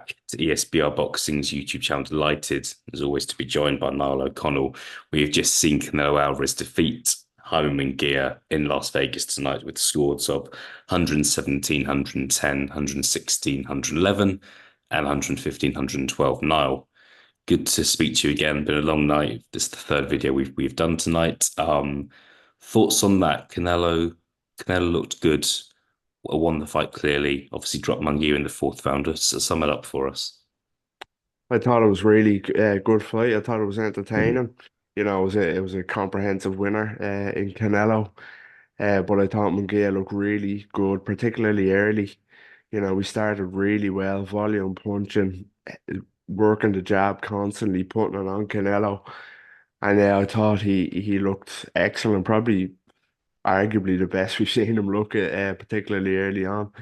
back to ESBR Boxing's YouTube channel. Delighted, as always, to be joined by Niall O'Connell. We have just seen Canelo Alvarez defeat Jaime Munguia in Las Vegas tonight with scores of 117, 110, 116, 111, and 115, 112. Niall, good to speak to you again. Been a long night. This is the third video we've done tonight. Thoughts on that? Canelo looked good, won the fight clearly. Obviously, dropped Munguia in the fourth round. So sum it up for us. I thought it was really good fight. I thought it was Mm. entertaining. It was a comprehensive winner in Canelo. But I thought Munguia looked really good, particularly early. We started really well, volume punching, working the jab constantly, putting it on Canelo. And I thought he looked excellent, probably arguably the best we've seen him look at, particularly early on.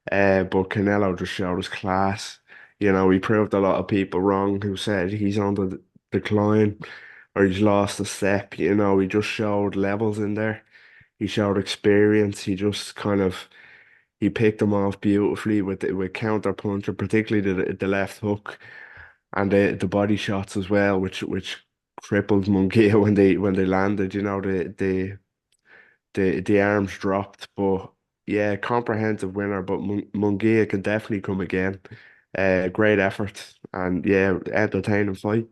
But Canelo just showed his class. He proved a lot of people wrong who said he's on the decline or he's lost a step. He just showed levels in there. He showed experience. He just he picked them off beautifully with counter puncher, particularly the left hook and the body shots as well, which crippled Munguia when they landed. The arms dropped, but yeah, comprehensive winner. But Munguia can definitely come again. Great effort and yeah, entertaining fight.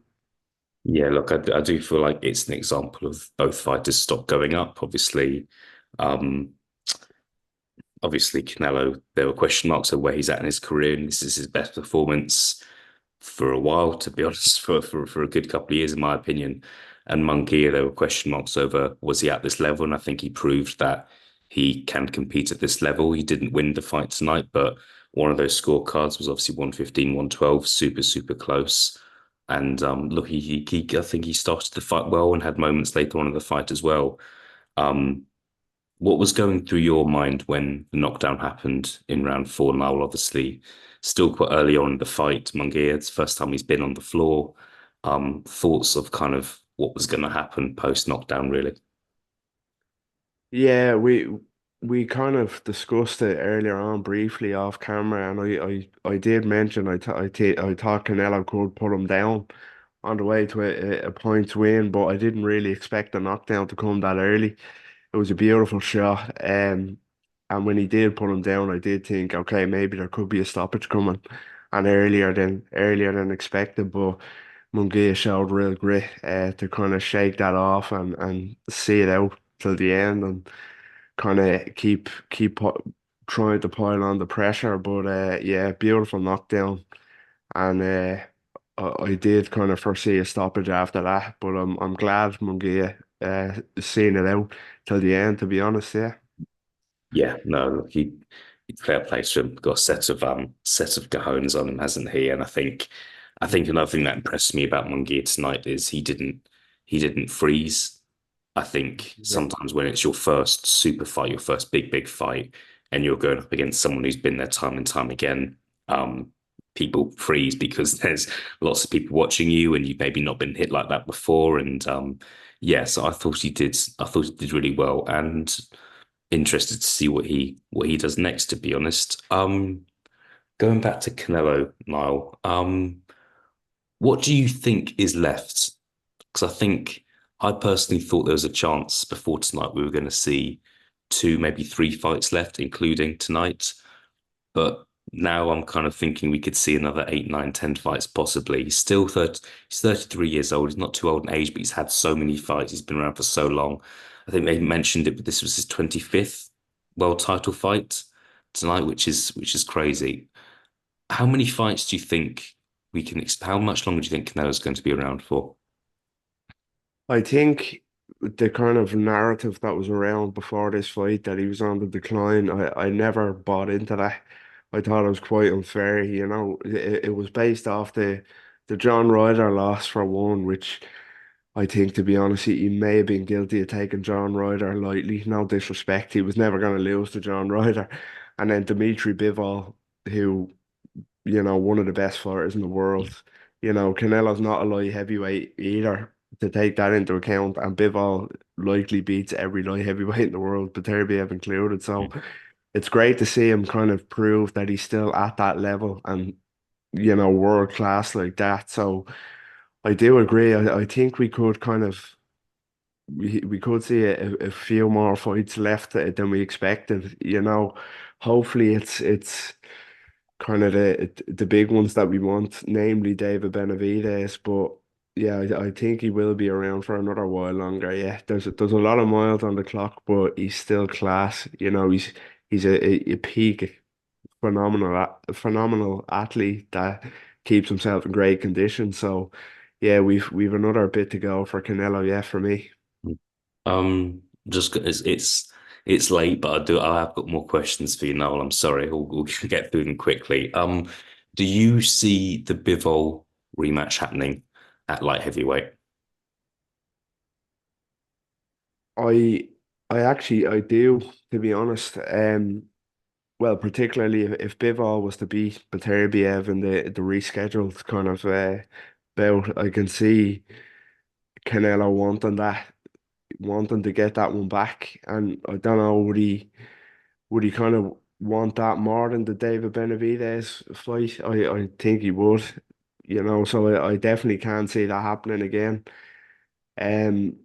Yeah, look, I do feel like it's an example of both fighters stop going up. Um, obviously Canelo, there were question marks of where he's at in his career, and this is his best performance for a while, to be honest, for a good couple of years, in my opinion. And Munguia, there were question marks over was he at this level, and I think he proved that he can compete at this level. He didn't win the fight tonight, but one of those scorecards was obviously 115, 112, super, super close. And look, I think he started the fight well and had moments later on in the fight as well. Um, what was going through your mind when the knockdown happened in round four? Now, obviously, still quite early on in the fight. Munguia, it's the first time he's been on the floor. Thoughts of kind of what was going to happen post knockdown, really. Yeah, we kind of discussed it earlier on briefly off camera, and I did mention I thought Canelo could put him down on the way to a point win, but I didn't really expect the knockdown to come that early. It was a beautiful shot, and when he did put him down, I did think, okay, maybe there could be a stoppage coming, and earlier than expected, but Munguia showed real grit to kind of shake that off and see it out till the end and kind of trying to pile on the pressure. But yeah, beautiful knockdown, and I did kind of foresee a stoppage after that, but I'm glad Munguia seeing it out till the end. To be honest, yeah. Yeah, no, look, he fair play to him. Got a set of cojones on him, hasn't he? And I think another thing that impressed me about Munguia tonight is he didn't freeze. I think Yeah. sometimes when it's your first super fight, your first big fight, and you're going up against someone who's been there time and time again, um, people freeze because there's lots of people watching you, and you've maybe not been hit like that before. And yeah, so I thought he did. I thought he did really well, and interested to see what he does next. To be honest, going back to Canelo, Niall, what do you think is left? Because I personally thought there was a chance before tonight we were going to see two, maybe three fights left, including tonight. But now I'm kind of thinking we could see another eight, nine, 10 fights possibly. He's 33 years old. He's not too old in age, but he's had so many fights. He's been around for so long. I think they mentioned it, but this was his 25th world title fight tonight, which is crazy. How many fights do you think how much longer do you think Canelo's going to be around for? I think the kind of narrative that was around before this fight that he was on the decline, I never bought into that. I thought it was quite unfair. It was based off the John Ryder loss for one, which I think, to be honest, he may have been guilty of taking John Ryder lightly. No disrespect, he was never going to lose to John Ryder. And then Dimitri Bivol, who, one of the best fighters in the world. Canelo's not a light heavyweight either, to take that into account. And Bivol likely beats every light heavyweight in the world, Beterbiev included. So it's great to see him kind of prove that he's still at that level and world class like that. So I do agree. I think we could we could see a few more fights left than we expected. Hopefully it's kind of the big ones that we want, namely David Benavidez. But yeah, I think he will be around for another while longer. Yeah, there's a lot of miles on the clock, but he's still class. He's a peak phenomenal athlete that keeps himself in great condition. So yeah, we've another bit to go for Canelo. Yeah, for me. Just it's late, but I have got more questions for you, Noel. I'm sorry, we'll get through them quickly. Do you see the Bivol rematch happening at light heavyweight? I I do, to be honest. Well, particularly if Bivol was to beat Beterbiev in the rescheduled kind of bout, I can see Canelo wanting to get that one back, and I don't know, would he kind of want that more than the David Benavidez fight? I think he would, so I definitely can't see that happening again. Um,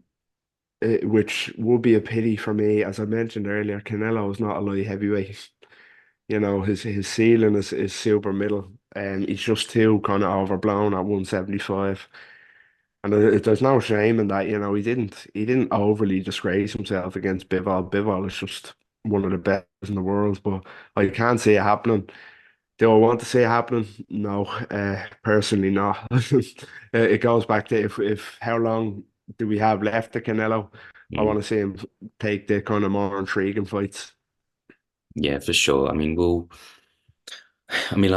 which would be a pity for me. As I mentioned earlier, Canelo is not a light heavyweight. His ceiling is super middle, and he's just too kind of overblown at 175. And there's no shame in that. He didn't overly disgrace himself against Bivol. Bivol is just one of the best in the world, but I can't see it happening. Do I want to see it happening? No, personally not. It goes back to if how long do we have left to Canelo? I Mm, want to see him take the kind of more intriguing fights. yeah, for sure. I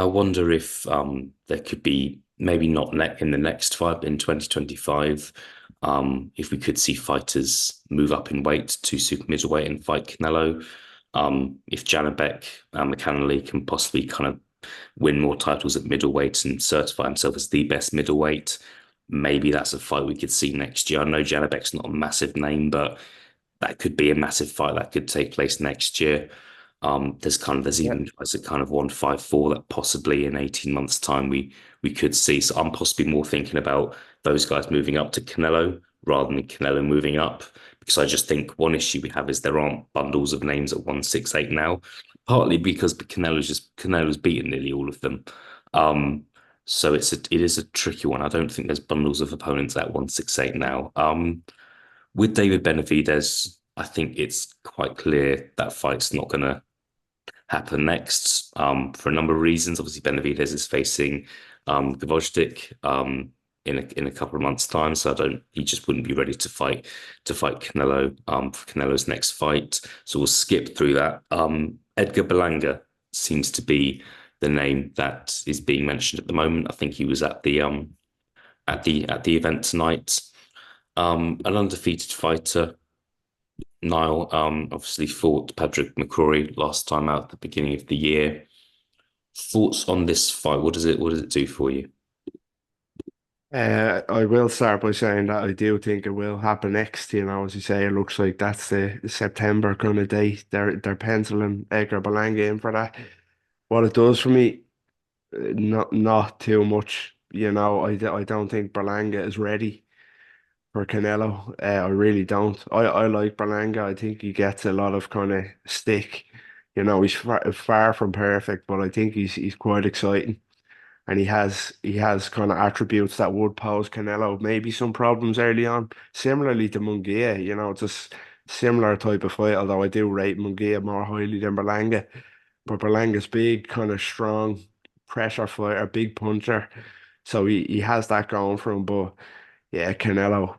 wonder if there could be maybe not in the next fight, but in 2025, if we could see fighters move up in weight to super middleweight and fight Canelo. If Janabek McCannally can possibly kind of win more titles at middleweight and certify himself as the best middleweight, maybe that's a fight we could see next year. I know Janabek's not a massive name, but that could be a massive fight that could take place next year. There's Yeah. even guys that kind of 154 that possibly in 18 months' time we could see. So I'm possibly more thinking about those guys moving up to Canelo rather than Canelo moving up. Because I just think one issue we have is there aren't bundles of names at 168 now, partly because Canelo's beaten nearly all of them. Um, so it is a tricky one. I don't think there's bundles of opponents at 168 now. With David Benavidez, I think it's quite clear that fight's not going to happen next for a number of reasons. Obviously, Benavidez is facing Gvozdyk in a couple of months' time, so I don't. He just wouldn't be ready to fight Canelo for Canelo's next fight. So we'll skip through that. Edgar Berlanga seems to be the name that is being mentioned at the moment. I think he was at the event tonight. An undefeated fighter. Niall obviously fought Patrick McCrory last time out at the beginning of the year. Thoughts on this fight? What does it do for you? I will start by saying that I do think it will happen next. As you say, it looks like that's the September kind of date. They're penciling Edgar Berlanga in for that. What it does for me, not too much. I don't think Berlanga is ready for Canelo. I really don't. I like Berlanga. I think he gets a lot of kind of stick. He's far from perfect, but I think he's quite exciting. And he has kind of attributes that would pose Canelo maybe some problems early on. Similarly to Munguia, it's a similar type of fight, although I do rate Munguia more highly than Berlanga. But Berlanga's big, kind of strong pressure fighter, big puncher. So he has that going for him. But yeah, Canelo,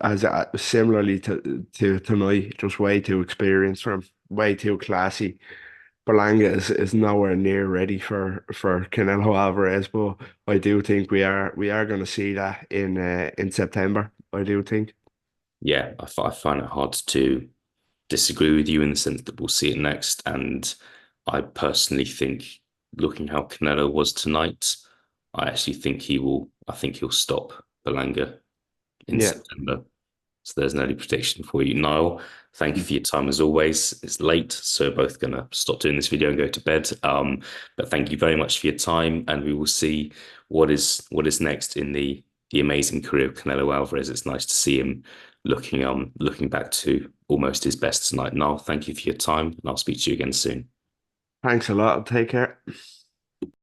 as similarly to tonight, just way too experienced for him, way too classy. Berlanga is nowhere near ready for Canelo Alvarez, but I do think we are going to see that in September. I do think. Yeah, I find it hard to disagree with you in the sense that we'll see it next. And I personally think, looking how Canelo was tonight, I actually think he will. I think he'll stop Berlanga in Yeah, September. So there's an early prediction for you. Niall, thank you for your time as always. It's late, so we're both gonna stop doing this video and go to bed. But thank you very much for your time, and we will see what is next in the amazing career of Canelo Alvarez. It's nice to see him looking back to almost his best tonight. Niall, thank you for your time, and I'll speak to you again soon. Thanks a lot. Take care.